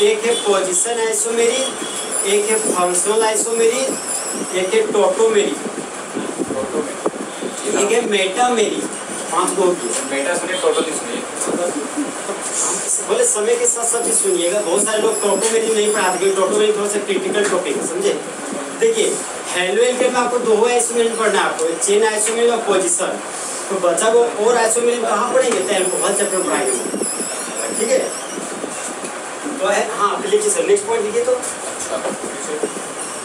एक है position isomeric, एक है फंक्शनल आइसोमेरिक, एक है टोटोमेरिक, एक है मेटामेरिक। 5 गो की मेटा सुनिए, टोटो नहीं सुनिए। बोले समय के साथ साथ ही सुनिएगा। बहुत सारे लोग टोटोमेरिक नहीं पढ़ाते क्योंकि टोटोमेरिक थोड़ा सा क्रिटिकल टॉपिक है, समझे। देखिए हेलोएल के में आपको 2 आइसोमेरिक पढ़ना है, आपको चेन आइसोमेरिक और पोजीशन। तो बच्चा को और आइसोमेरिक कहाँ पढ़ेंगे, तो एल्कोहल चैप्टर पढ़ाएंगे, ठीक है। तो है हाँ लिखिए सर, नेक्स्ट पॉइंट लिखिए। तो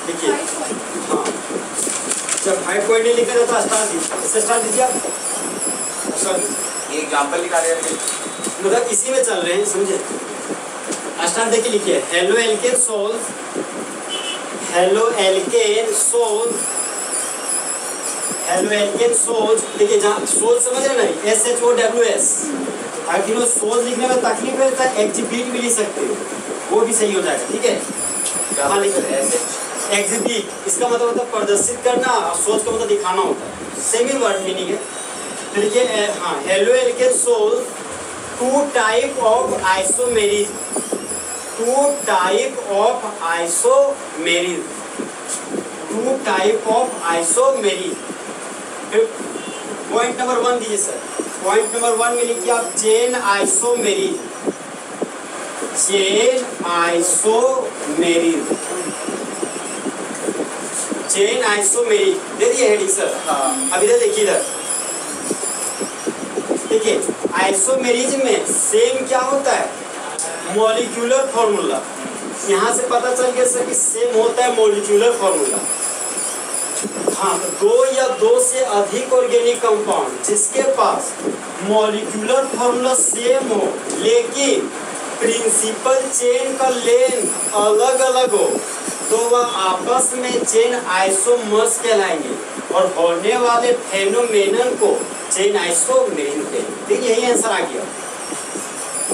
देखिए हाँ, जब 5 पॉइंट नहीं लिखा तो स्टार्ट दीजिए, इससे स्टार्ट दीजिए आप। ये एग्जांपल निकाल रहे हैं, मतलब इसी में चल रहे हैं, समझे। स्टार्ट देखिए, लिखिए hello alkane souls, hello alkane souls, hello alkane souls. देखिए जहाँ सोल्स समझ रहे ना, SHOWS। अगर तीनों सोल्स लिखने में तकलीफ है तो एग्जिबिट भी लिख सकते हो, वो भी सही हो जाएगा, ठीक है। हाँ लिखिए एग्जिबिट, इसका मतलब होता है प्रदर्शित करना, और सोच का मतलब दिखाना होता है, सेम ही वर्ड मीनिंग है। तो लिखिए हाँ हेलो एल्केन सोल्स 2 type of isomeric, 2 type of isomeric, 2 type of isomeric. Point number 1 दीजिए सर। पॉइंट नंबर 1 में लिखिए आप chain isomeric, chain isomeric, chain isomeric दे दिए हेडिंग सर। हाँ अब इधर देखिए, इधर देखिए आइसोमेरिज्म में सेम क्या होता है, मॉलिक्यूलर फॉर्मूला। यहाँ से पता चल गया सर कि सेम होता है मॉलिक्यूलर फॉर्मूला। हाँ तो 2 या 2 से अधिक ऑर्गेनिक कंपाउंड जिसके पास मॉलिक्यूलर फॉर्मूला सेम हो लेकिन प्रिंसिपल चेन का लेंथ अलग अलग हो तो वह आपस में चेन आइसोमर्स कहलाएंगे और होने वाले फेनोमेनन को चेन आइसोमेरिक कहलाएंगे। ठीक, यही आंसर आ गया।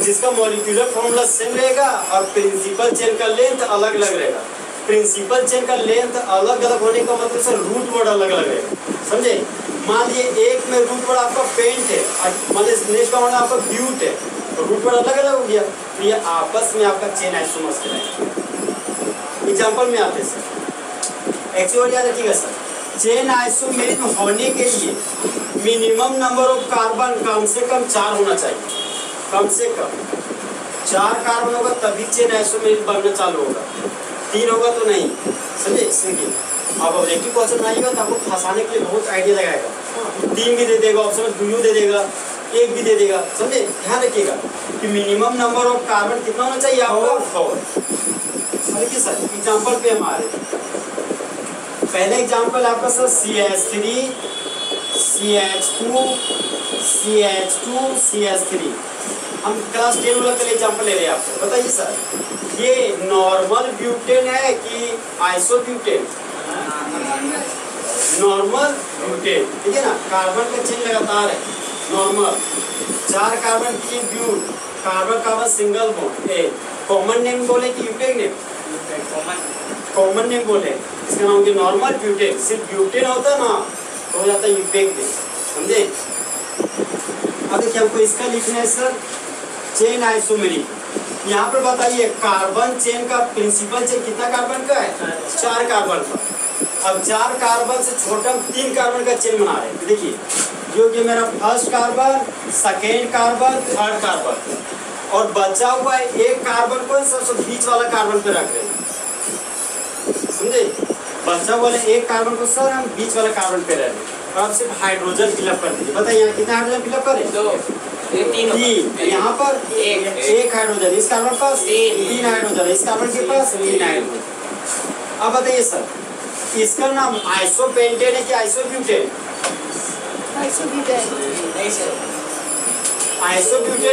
जिसका मॉलिक्यूलर फॉर्मूला सेम रहेगा और प्रिंसिपल चेन का लेंथ अलग अलग रहेगा। प्रिंसिपल चेन का लेंथ अलग अलग होने का मतलब सर रूट वर्ड अलग अलग रहेगा, समझे। मान लिए एक में रूट वर्ड आपका पेंट है और मान लीजिए नेक्स्ट का वर्ड आपका ब्यूट है, तो रूट वर्ड अलग अलग हो गया, तो ये आपस में आपका चेन आइसोमर्स कहलाएगा। एग्जांपल में आते सर, एक्चुअली याद रखिएगा सर, चेन आइसोमेरिक होने के लिए मिनिमम नंबर ऑफ कार्बन कम से कम 4 होना चाहिए, कम से कम 4 कार्बन होगा तभी चेन आइसोमेरिक बनना चालू होगा, 3 होगा तो नहीं, समझे। सिंपल अब ऑब्जेक्टिव क्वेश्चन बनाइएगा तो आपको फंसाने के लिए बहुत आइडिया लगाएगा। 3 भी दे देगा, ऑप्शन 2 दे देगा, 1 भी दे देगा, समझे। ध्यान रखिएगा कि मिनिमम नंबर ऑफ कार्बन कितना होना चाहिए आपका 4। देखिए सर एग्जाम्पल पे हमारे पहले एग्जाम्पल आपका sir CH3 CH2 CH2 CH3। हम क्लास 10 वाला के लिए एग्जाम्पल ले रहे हैं आपको। बताइए सर ये नॉर्मल ब्यूटेन है कि आइसोब्यूटेन? नॉर्मल ब्यूटेन, ठीक है ना। कार्बन का चेन लगातार है, नॉर्मल। 4 कार्बन की but, carbon carbon single bond. Common name बोले कि यूटेन नेम? कॉमन नेम बोले, इसका नाम है नॉर्मल ब्यूटेन। सिर्फ ब्यूटेन होता ना तो हो जाता है यूपेक नेम, समझे। अब देखिए हमको इसका लिखना है सर चेन आइसोमेरिक। यहाँ पर बताइए कार्बन चेन का प्रिंसिपल चेन कितना कार्बन का है? 4 कार्बन का। अब 4 कार्बन से छोटा 3 कार्बन का चेन बना रहे हैं। देखिए जो कि मेरा first carbon, second carbon, third carbon, और बचा हुआ है 1 कार्बन को सबसे बीच वाला कार्बन पे रख रहे हैं, समझे। बचा हुआ 1 कार्बन को सर हम बीच वाला कार्बन पे रह रहे हैं। और आप सिर्फ हाइड्रोजन फिलअप कर दीजिए। बताइए यहाँ कितना हाइड्रोजन फिलअप करें? 3। यहाँ पर 1 हाइड्रोजन, इस कार्बन के पास 3 हाइड्रोजन, इस कार्बन के पास 3 हाइड्रोजन। अब बताइए सर इसका नाम आइसोपेंटेन है कि आइसोब्यूटेन? आइसोब्यूटेन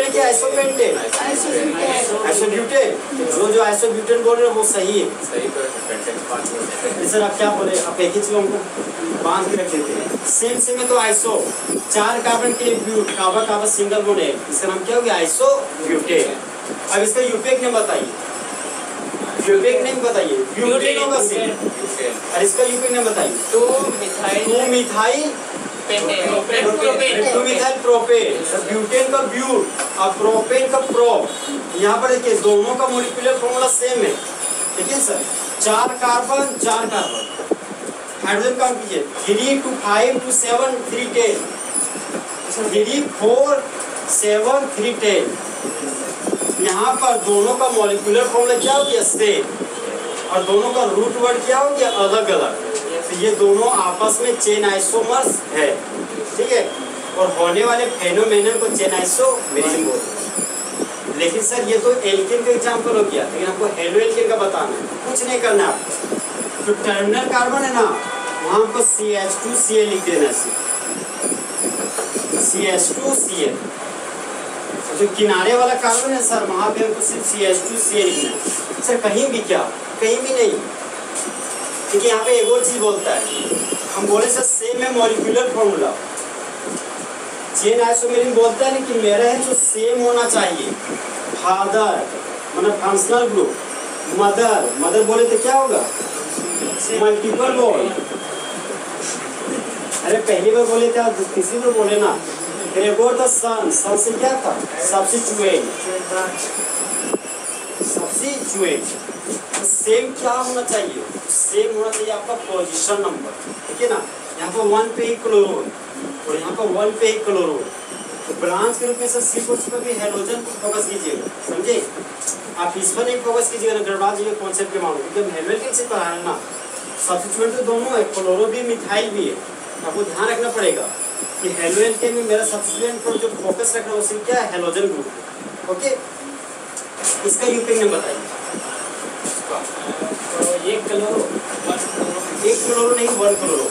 है कि आइसोपेंटेन? आइसोब्यूटेन। जो आइसोब्यूटेन बोल रहे हैं वो सही है। सर आप क्या बोले, आप एक ही चीज हमको बांध के रख देते हैं। सेम है तो आइसो 4 कार्बन के लिए but, carbon carbon single bond है, इसका नाम क्या हो गया? आइसोब्यूटेन। अब इसका यूपेक नेम बताइए, यूपेक नेम बताइए। ब्यूटेन होगा सेम, और इसका यूपेक नेम बताइए। 2 मिथाइल प्रोपेन। ब्यूटेन का ब्यूट और प्रोपेन का प्रो, यहाँ पर देखिए दोनों का मॉलिक्यूलर फॉर्मूला सेम है, ठीक है sir. 4 carbon 4 carbon, hydrogen count कीजिए 3 2 5 2 7 3 10, 3 4 7 3 10। यहाँ पर दोनों का मॉलिक्यूलर फॉर्मूला क्या हो गया सेम, और दोनों का रूट वर्ड क्या हो गया अलग अलग। तो ये दोनों आपस में चेन आइसोमर्स है, ठीक है। और होने वाले फेनोमेनन को चेन आइसोमेरिज्म बोलते हैं। लेकिन सर ये तो एल्केन का एग्जांपल हो गया, लेकिन आपको हेलो एल्केन का बताना है, कुछ नहीं करना है आपको। तो टर्मिनल कार्बन है ना, वहाँ हमको CH2Cl लिख देना है, CH2Cl। जो किनारे वाला कार्बन है सर, वहाँ पे हमको सिर्फ CH2Cl लिखना है सर, कहीं भी क्या, कहीं भी नहीं। ठीक है, यहाँ पे एक और चीज बोलता है, हम बोले सर सेम है मॉलिक्यूलर फॉर्मूला, चेन आइसोमेरिज्म बोलता है कि मेरा है जो सेम होना चाहिए। फादर मतलब फंक्शनल ग्रुप, मदर, मदर बोले तो क्या होगा मल्टीपल बॉन्ड। अरे पहली बार बोले थे, तीसरी बार बोले ना। फिर एक और था सन, सन से क्या था सब्स्टिट्यूएंट, सब्स्टिट्यूएंट। तो सेम क्या होना चाहिए, सेम होना चाहिए आपका पोजीशन नंबर, ठीक है ना। यहाँ पर 1 पे ही क्लोरोन और यहाँ पर 1 पे ही क्लोरोन। तो ब्रांच के रूप में सर सी पर भी हेलोजन को फोकस कीजिएगा, समझे। आप इस पर नहीं फोकस कीजिएगा ना, गड़बड़ा जाइए कॉन्सेप्ट के मामले में, क्योंकि हेलोजन से पढ़ा है ना। सब्स्टिट्यूएंट तो दोनों है, क्लोरो भी मिथाइल भी है। आपको ध्यान रखना पड़ेगा कि हेलोजन में मेरा सब्स्टिट्यूएंट पर जो फोकस रखना है वो सिर्फ क्या है हेलोजन ग्रुप। ओके, इसका यूपिंग नंबर बताइए। एक क्लोरो नहीं 1 क्लोरो।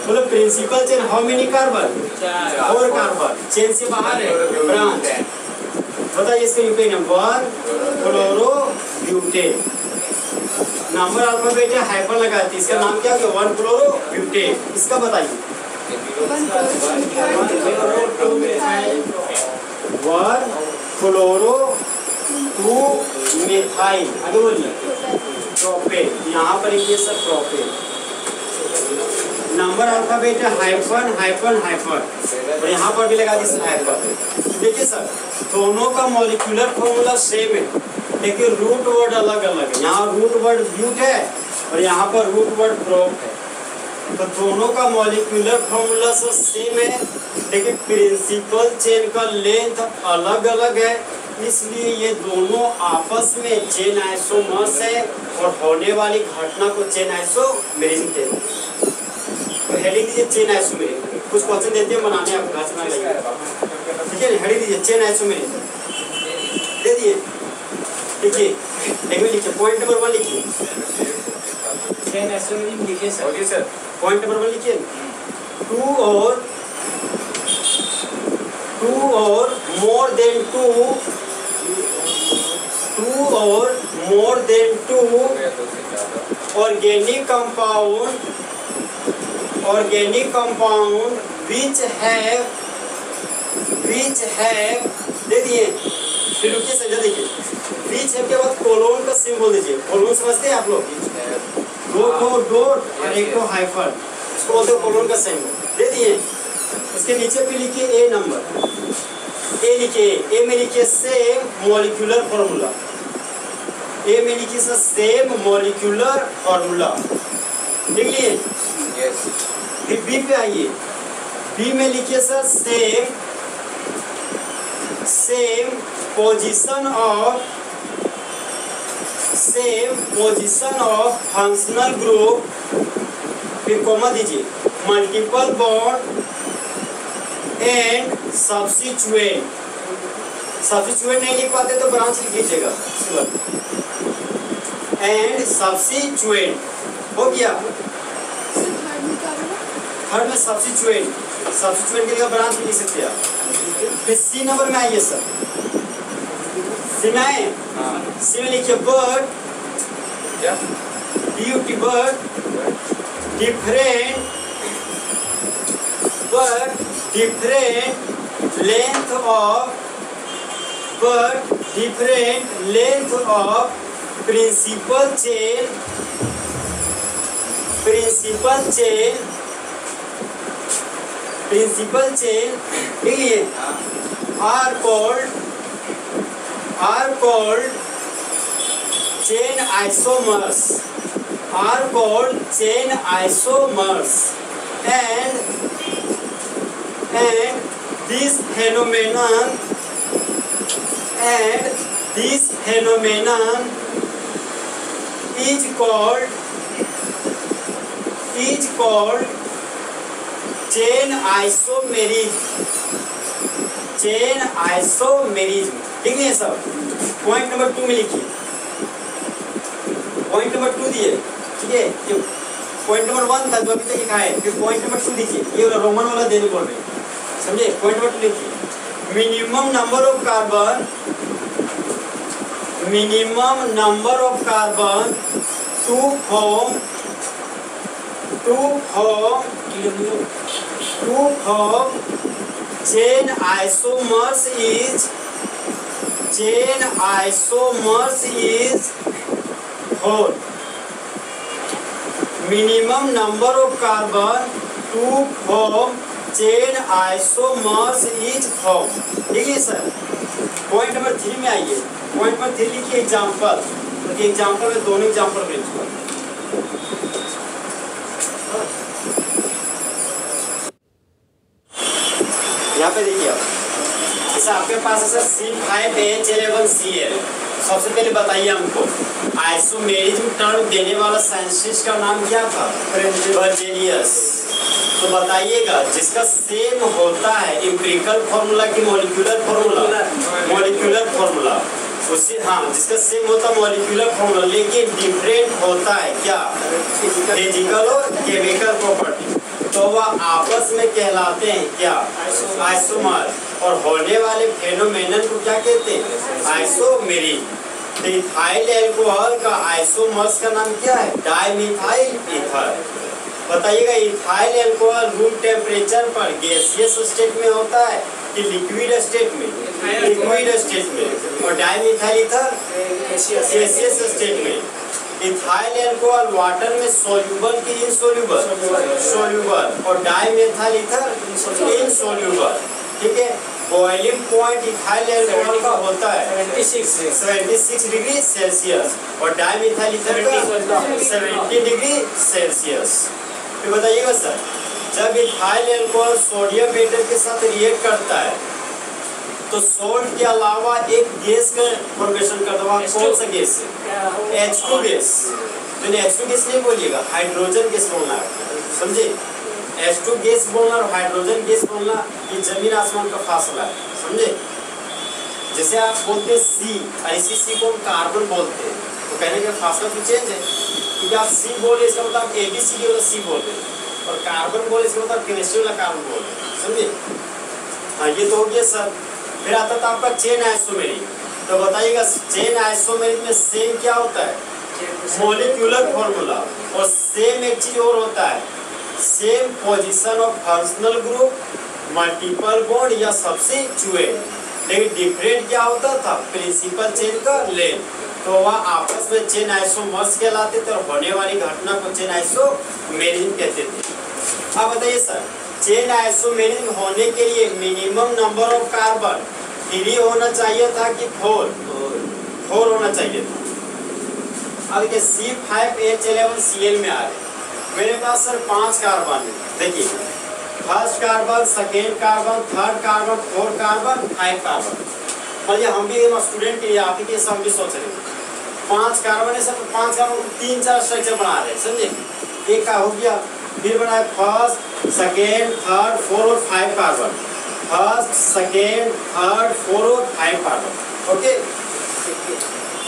बोलो principal chain how many carbon, 4 carbon, chain से बाहर है ब्रांच। बताइए इसका यूपिंग number 1 chloro butane. Number alphabet है, हाइफन लगाती है, इसका नाम क्या है 1 क्लोरो ब्यूटेन। इसका बताइए 1 क्लोरो 2 मिथाइल। आगे बोलिए प्रोपेन, यहाँ पर ये सब प्रोपेन। नंबर अल्फाबेट है, हाइफन हाइफन हाइफन, और यहाँ पर भी लगा दी हाइफन। देखिए सर दोनों का मॉलिक्यूलर फॉर्मूला सेम है, लेकिन रूट वर्ड अलग अलग है। यहाँ रूट वर्ड ब्यूट है और यहाँ पर रूट वर्ड प्रोप है। तो दोनों का मॉलिक्यूलर फॉर्मूला सब सेम है, लेकिन प्रिंसिपल चेन का लेंथ अलग अलग है, इसलिए ये दोनों आपस में चेन आइसोमर्स है और होने वाली घटना को चेन आइसोमेरिज्म कहते हैं। तो हेडिंग दीजिए चेन आइसोमेरिज्म। कुछ क्वेश्चन देते हैं बनाने, आपको घर से बना लेंगे, ठीक है। हेडिंग दीजिए चेन आइसोमेरिज्म दे दिए, देखिए एक लिखिए पॉइंट नंबर 1 लिखिए, चेन आइसोमेरिज्म लिखिए sir. Okay sir, point number 1 लिखिए। 2 और more than 2 organic compound which have दे दिए। फिर रुकिए समझा, देखिए बीच है के बाद कोलोन का सिंबल दीजिए। कोलोन समझते हैं आप लोग, 2 को डॉट और 1 को हाइफन, इसको बोलते हैं कोलोन का सिंबल। दे दिए, उसके नीचे पे लिखिए ए नंबर, ए लिखिए, ए में लिखिए सेम मॉलिक्यूलर फॉर्मूला, ए में लिखिए सर सेम मॉलिक्यूलर फॉर्मूला, लिख लिए। यस। फिर बी पे आइए, बी में लिखिए sir same position of functional group, फिर कॉमा दीजिए, multiple bond and substituent. Substituent नहीं लिख पाते तो ब्रांच लिख लीजिएगा, एंड सब्स्टिट्यूएंट हो गया। थर्ड में सब्स्टिट्यूएंट के लिए ब्रांच लिख सकते हैं आप। फिर सी नंबर में आइए सर, सी में आए, सी में लिखिए bird, beauty bird, different length of principal chain के लिए are called are called chain isomers, are called chain isomers, and this phenomenon is called chain isomerism, chain isomerism। ठीक है सब, पॉइंट नंबर 2 में लिखिए, पॉइंट नंबर 2 दिए, ठीक है। ये पॉइंट नंबर 1 था जो अभी तक लिखा है, फिर पॉइंट नंबर 2 लिखिए, ये वाला रोमन वाला देने बोल रहे हैं, समझे। पॉइंट नंबर 2 लिखिए, minimum number of carbon to form chain isomers is 4। minimum number of carbon to form chain isomers is 4। ठीक है सर। पॉइंट नंबर 3 में आइए, पॉइंट नंबर 3 लिखिए एग्जाम्पल, तो एग्जाम्पल में दोनों एग्जाम्पल मिल चुका। यहाँ पे देखिए आप, जैसे आपके पास है सर C5H11Cl। सबसे पहले बताइए हमको आइसोमेरिज्म टर्म देने वाला साइंटिस्ट का नाम क्या था? बर्जेलियस। तो बताइएगा जिसका सेम होता है एम्पिरिकल फॉर्मूला की मॉलिक्यूलर फॉर्मूला, मॉलिक्यूलर फॉर्मूला उससे, हाँ, जिसका सेम होता है मॉलिक्यूलर फॉर्मूला, लेकिन डिफरेंट होता है क्या? फिजिकल और केमिकल प्रॉपर्टी, तो वह आपस में कहलाते हैं क्या? आइसोमर। और होने वाले फेनोमेनन को क्या कहते हैं? आइसोमेरिज्म। तो इथाइल अल्कोहल का आइसोमर्स का नाम क्या है? Dimethyl ether. बताइएगा इथाइल अल्कोहल रूम टेम्परेचर पर गैसियस स्टेट में होता है कि लिक्विड स्टेट में? लिक्विड स्टेट में। और डाइमिथाइल ईथर गैसियस स्टेट में। इथाइल अल्कोहल वाटर में सोल्यूबल कि इनसोल्यूबल? सोल्यूबल। और डाइमिथाइल ईथर इनसोल्यूबल। ठीक है। बॉइलिंग पॉइंट इथाइल अल्कोहल का होता है 76 डिग्री सेल्सियस और डाइमिथाइल ईथर का 70 डिग्री सेल्सियस। तो बताइएगा सर, जब इथाइल अल्कोहल सोडियम एटम के साथ रिएक्ट करता है तो सोल्ट के अलावा एक गैस का फॉर्मेशन करता है। कौन सा गैस है? H2 gas. तो H2 गैस नहीं बोलिएगा, हाइड्रोजन गैस बोलना है, समझे। H2 गैस बोलना और हाइड्रोजन गैस बोलना ये जमीन आसमान का फासला है, समझे। जैसे आप बोलते हैं सी और इसी सी को हम कार्बन बोलते हैं, तो कहने का फासला तो चेंज है, क्योंकि आप सी बोले इसका मतलब आप ABCD वाला सी बोल रहे हैं, और कार्बन बोले इसका मतलब केमिस्ट्री वाला कार्बन बोल रहे हैं, समझे। हाँ, ये तो हो गया सर। फिर आता था आपका चेन आइसोमेरिज्म। तो बताइएगा चेन आइसोमेरिज्म में सेम क्या होता है? Molecular formula. और सेम एक चीज और होता है, same position of functional group, multiple bond या सब्स्टिट्यूएंट। लेकिन डिफरेंट क्या होता था? प्रिंसिपल चेन का लेंथ। तो वह आपस में चेन आइसोमर्स कहलाते थे और होने वाली घटना को चेन आइसोमेरिज्म कहते थे। अब बताइए सर, चेन आइसोमेरिज्म होने के लिए मिनिमम नंबर ऑफ कार्बन 3 होना चाहिए था कि 4 होना चाहिए था। अब देखिए C5H11Cl में आ रहे, मेरे पास सर 5 कार्बन है। देखिए first carbon, second carbon, third carbon, fourth carbon, 5 carbon. मतलब हम भी स्टूडेंट के लिए आप ही के सब भी सोच रहे हैं 5 कार्बन है सर, 5 कार्बन 3-4 स्ट्रक्चर बना रहे हैं, समझे। एक का हो गया, फिर बना है फर्स्ट, सेकेंड, थर्ड, फोर्थ और 5 carbon. First, second, third, fourth और 5 कार्बन। ओके,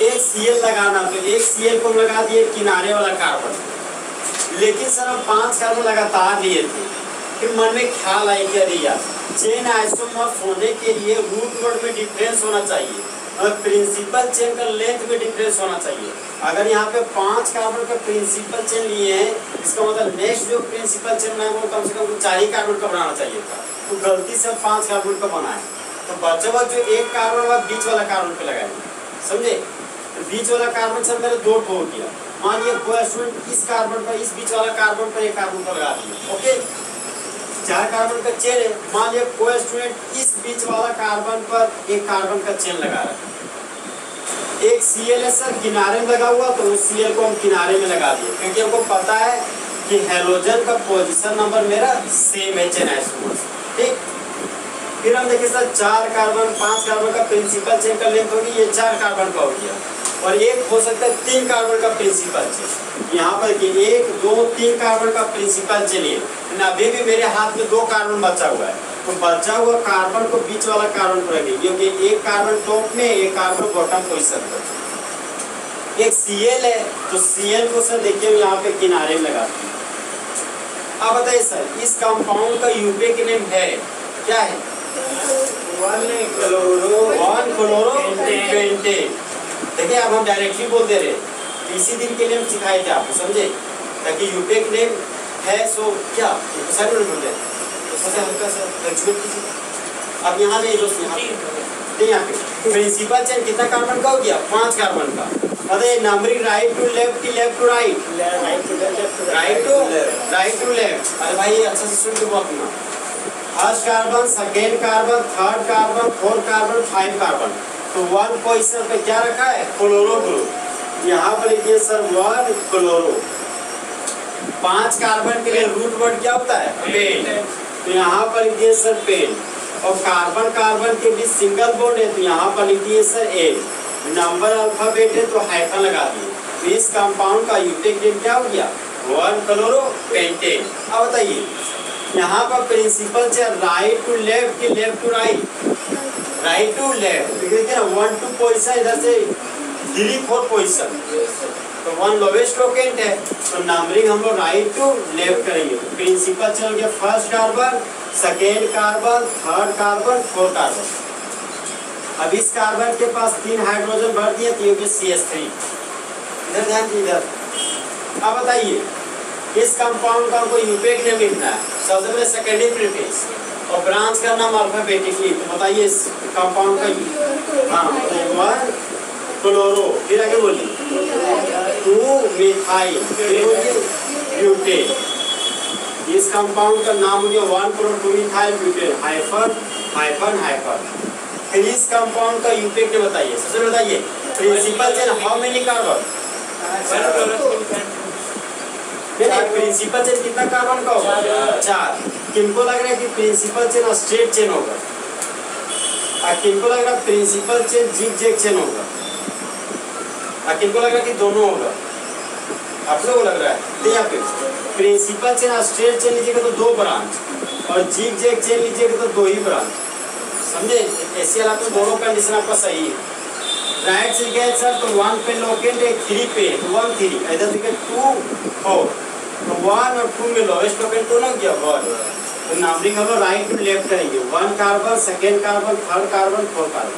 एक Cl लगाना, तो एक Cl को लगा दिए किनारे वाला कार्बन। लेकिन सर हम 5 कार्बन लगातार लिए थे, फिर मन में ख्याल आई कि अरे यार चेन आइसोमर्स होने के लिए रूट नोड में डिफरेंस होना चाहिए और प्रिंसिपल चेन का लेंथ में डिफरेंस होना चाहिए। अगर यहाँ पे 5 कार्बन का प्रिंसिपल चेन लिए हैं, इसका मतलब नेक्स्ट जो प्रिंसिपल चेन है वो कम से कम 4 ही कार्बन का बनाना चाहिए था, तो गलती से 5 कार्बन का बनाए। तो बचा जो एक कार्बन हुआ बीच वाला कार्बन पे लगाए, समझे। तो बीच वाला कार्बन सर मेरे 2 हो गया। मान लिया कोई स्टूडेंट इस कार्बन पर, इस बीच वाला कार्बन पर एक कार्बन को लगा दिया। ओके, 4 कार्बन का चेन है। मान लिया कोई स्टूडेंट इस बीच वाला कार्बन पर एक कार्बन का चेन लगा रहा है, एक Cl है सर किनारे में लगा हुआ, तो उस Cl को हम किनारे में लगा दिए क्योंकि हमको पता है कि हेलोजन का पोजीशन नंबर मेरा सेम है चेन आइसोमर्स। ठीक, फिर हम देखिए सर 4 कार्बन 5 कार्बन का प्रिंसिपल चेन का लेंथ होगी, ये 4 कार्बन का हो गया, और एक हो सकता है 3 कार्बन का प्रिंसिपल चेन। यहाँ पर कि 1 2 3 कार्बन का प्रिंसिपल चेन है, अभी भी मेरे हाथ में 2 कार्बन बचा हुआ है, तो बचा हुआ कार्बन को बीच वाला कार्बन पर रखेंगे क्योंकि एक कार्बन टॉप में एक कार्बन बॉटम पोजीशन पर। एक Cl है तो Cl को सर देखिए यहाँ पे किनारे में लगाते हैं। अब बताइए सर इस कंपाउंड का यूपीए नेम है क्या है? 1-क्लोरोपेंटेन। देखिए अब हम डायरेक्टली बोल दे रहे हैं, इसी दिन के लिए हम सिखाए थे आपको, समझे, ताकि यूपीए नेम है सो क्या सर बोल रहे तो सबसे हल्का सा एक्सपेक्ट कीजिए। अब यहाँ पे यहाँ पे प्रिंसिपल चेन कितना कार्बन का हो गया? 5 कार्बन का। बताइए नंबरिंग राइट टू लेफ्ट की left to right? Right to left. अरे भाई अच्छा से सुन के अपना first carbon, second carbon, third carbon, fourth carbon, 5 carbon, तो 1 पोजीशन पे क्या रखा है? Chloro group. यहाँ पर लिखिए सर 1 क्लोरो। 5 कार्बन के लिए रूट वर्ड क्या होता है? पेन। तो यहाँ पर लिखिए सर पेन, और कार्बन कार्बन के बीच सिंगल बॉन्ड है तो यहाँ पर लिखिए सर एन। नंबर अल्फाबेट है तो हाइफन लगा दिए। तो इस कंपाउंड का यूनिक नेम क्या हो गया? 1-क्लोरोपेंटेन। अब बताइए यहाँ पर principal chain right to left की left to right? Right to left. देखिए ना 1 2 पोजीशन, इधर से 3 4 पोजीशन, तो 1 लोवेस्ट लोकेंट है, तो नंबरिंग हम लोग राइट टू लेफ्ट करेंगे। तो प्रिंसिपल चेन हो गया first carbon, second carbon, third carbon, fourth carbon. अब इस कार्बन के पास 3 हाइड्रोजन भर दिए तो ये होगी CH3। इधर ध्यान दीजिए इधर। अब बताइए इस कंपाउंड का कोई यूपीए नेम लिखना है, सबसे पहले सेकेंडरी प्रीफिक्स और ब्रांच का नाम अल्फाबेटिकली। तो बताइए इस कंपाउंड का, हाँ 1 क्लोरो, फिर आगे बोलिए 2 मिथाइल, फिर बोलिए ब्यूटेन। इस कंपाउंड का नाम हो गया 1 chloro 2 methyl butane, hyphen hyphen hyphen. फिर इस कंपाउंड का यूपीए नेम बताइए, सबसे बताइए principal chain how many carbon? Principal chain कितना कार्बन का होगा? 4। किनको लग रहा है कि प्रिंसिपल चेन स्ट्रेट चेन होगा, और किनको लग रहा है प्रिंसिपल चेन जिग-जैग चेन होगा, और किनको लग रहा है कि दोनों होगा? आप लोगों को लग रहा है? तो यहाँ पे प्रिंसिपल चेन स्ट्रेट चेन लीजिएगा तो 2 ब्रांच, और जिग-जैग चेन लीजिएगा तो 2 ही ब्रांच, समझे? ऐसे हालात में दोनों कंडीशन आपका सही है। राइट से गए सर तो 1 पे लोकेंट है, 3 पे, तो 1 3, इधर देखिए 2 4, तो 1 और 2 में लोवेस्ट लोकेंट दोनों क्या 1। तो नंबरिंग हम लोग राइट टू लेफ्ट करेंगे, 1 carbon, second carbon, third carbon, fourth carbon.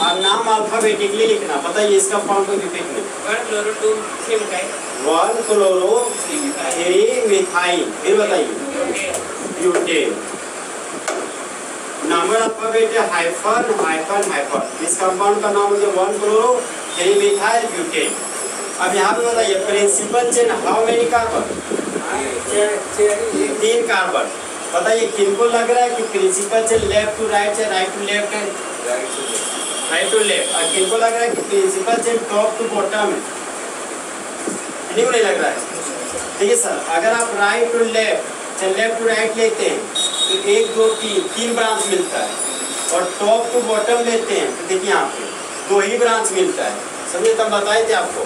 अब नाम अल्फाबेटिकली लिखना। बताइए इसका फॉर्म को UPA name 1 chloro 2 methyl, 1 chloro 3 methyl, फिर बताइए ब्यूटेन। नंबर अल्फाबेट है हाइफन हाइफन हाइफन। इस कंपाउंड का नाम हो गया 1 क्लोरो 3 मिथाइल ब्यूटेन। अब यहाँ पे बताइए principal chain how many carbon? 3 carbon. बताइए किनको लग रहा है कि principal chain left to right है, राइट टू लेफ्ट है? Right to left. और किनको लग रहा है कि principal chain top to bottom है? किसी को नहीं लग रहा है? देखिए सर अगर आप right to left left to right लेते हैं तो 1 2 3 ब्रांच मिलता है, और टॉप टू बॉटम लेते हैं तो देखिए यहाँ पे 2 ही ब्रांच मिलता है, समझे? तब बताए थे आपको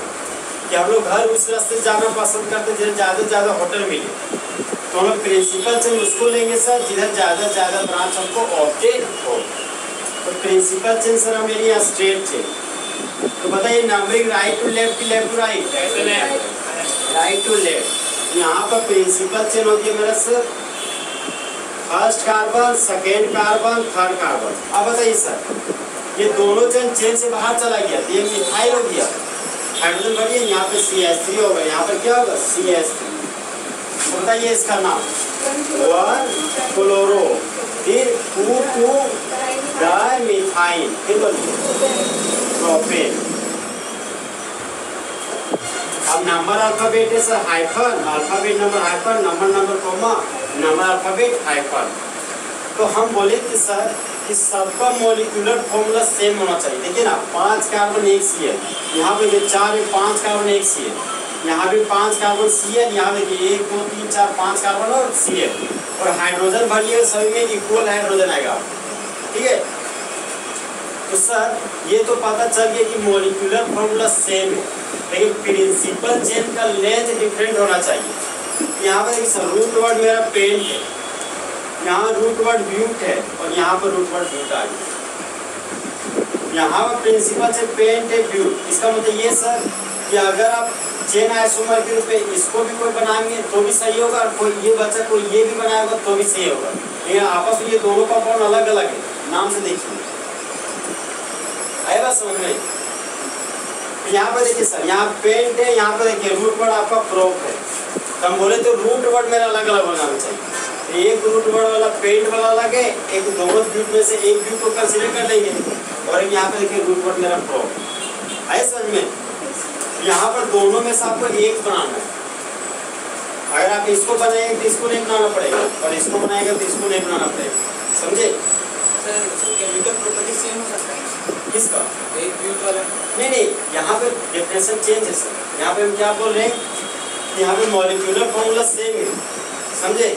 कि हम लोग घर उस रास्ते से जाना पसंद करते हैं जिधर ज़्यादा से ज़्यादा होटल मिले, तो हम लोग प्रिंसिपल चेन उसको लेंगे सर जिधर ज़्यादा से ज़्यादा ब्रांच हमको ऑब्टेन हो। तो प्रिंसिपल चेन सर हमेरी यहाँ स्ट्रेट चेन। तो बताइए नंबरिंग राइट टू लेफ्ट की left to right? Right to left. यहाँ पर प्रिंसिपल चेन होगी मेरा sir first carbon, second carbon, third carbon. अब बताइए सर ये दोनों चेन से बाहर चला गया तो ये मिथाइल हो गया, हाइड्रोजन बढ़िए, यहाँ पे CH3 होगा, यहाँ पर क्या होगा CH3। तो बताइए इसका नाम 1 क्लोरो, फिर 2 डाइमिथाइल, फिर बोलिए प्रोपेन। अब नंबर अल्फाबेट है sir hyphen, alphabet number hyphen, number number comma, number alphabet hyphen. तो हम बोले कि सर कि सबका मॉलिक्यूलर फॉर्मूला सेम होना चाहिए। देखिए ना, 5 कार्बन एक Cl, यहाँ पे 4 5 कार्बन एक Cl, यहाँ भी 5 कार्बन Cl, यहाँ देखिए 1 2 3 4 5 कार्बन और Cl, और हाइड्रोजन भरिए सभी में इक्वल हाइड्रोजन आएगा। ठीक है, तो सर ये तो पता चल गया कि मॉलिक्यूलर फॉर्मूला सेम है, लेकिन प्रिंसिपल चेन का लेंथ डिफरेंट होना चाहिए। यहाँ पर देखिए सर, रूट वर्ड मेरा पेंट है, यहाँ रूट वर्ड ब्यूट है, और यहाँ पर रूट वर्ड ब्यूट आ गया। यहाँ पर प्रिंसिपल से पेंट है ब्यूट, इसका मतलब ये सर कि अगर आप चेन आइसोमर के रूप में इसको भी कोई बनाएंगे तो भी सही होगा, और कोई ये बच्चा कोई ये भी बनाएगा तो भी सही होगा। लेकिन आपस में ये दोनों का बॉन्ड अलग अलग है, नाम से देखिए, आएगा समझ में। यहाँ पर देखिए सर, यहाँ पेंट है, यहाँ पर देखिए रूट वर्ड आपका प्रोप है, तो हम बोले तो रूट वर्ड मेरा अलग अलग हो जाना चाहिए। एक रूट वर्ड वाला पेंट वाला अलग है, एक दोनों ब्यूट में से एक ब्यूट को कंसीडर कर लेंगे, और एक यहाँ पे देखिए रूट वर्ड मेरा प्रोप। आए समझ में। यहाँ पर दोनों में से आपको एक बनाना है। अगर आप इसको बनाएंगे तो इसको नहीं बनाना पड़ेगा, और इसको बनाएंगे तो इसको नहीं बनाना पड़ेगा, समझे। केमिकल प्रॉपर्टी सेम हो सकता है किसका? एक ब्यूट वाला। नहीं, यहाँ पे डेफिनेशन चेंज है सर। यहाँ पे हम क्या बोल रहे हैं, यहाँ पे मॉलिक्यूलर फॉर्मूला सेम है, समझे,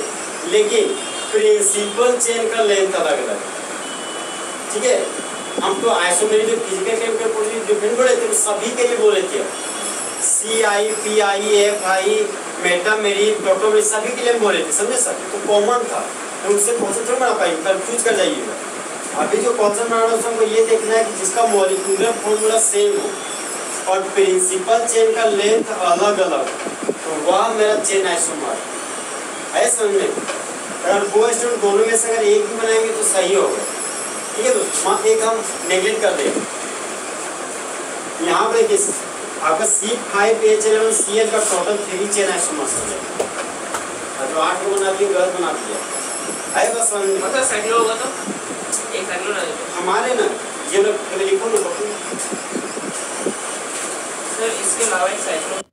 लेकिन प्रिंसिपल चेन का लेंथ अलग अलग है। ठीक है, हम तो आइसोमेरिक जो फिजिकल केमिकल प्रॉपर्टी डिफरेंट बोले थे, सभी के लिए बोले थे। CI PI FI मेटामेरिक टोटोमेरिक सभी के लिए बोले थे, समझे सर, तो कॉमन था, तो उससे क्वेश्चन थोड़ा बना पाएंगे, कंफ्यूज कर जाइएगा। अभी जो क्वेश्चन बनाना है हमको ये देखना है कि जिसका मॉलिक्यूलर फॉर्मूला सेम हो और प्रिंसिपल चेन का लेंथ अलग अलग, तो वह मेरा चेन आइसोमर है, समझ में। अगर वो स्टूडेंट दोनों में से अगर एक भी बनाएंगे तो सही होगा। ठीक है, तो एक हम नेगलेक्ट कर देंगे। यहाँ पे देखिए आपका C5H11Cl का टोटल 3 चेन आइसोमर्स हो जाएगा, जो 8 को बना दिया गलत बना दिया है, बस मतलब साइक्लो होगा तो एक साइक्लो ना हमारे ना ये लोग लिखो ना सर, इसके अलावा एक साइक्लो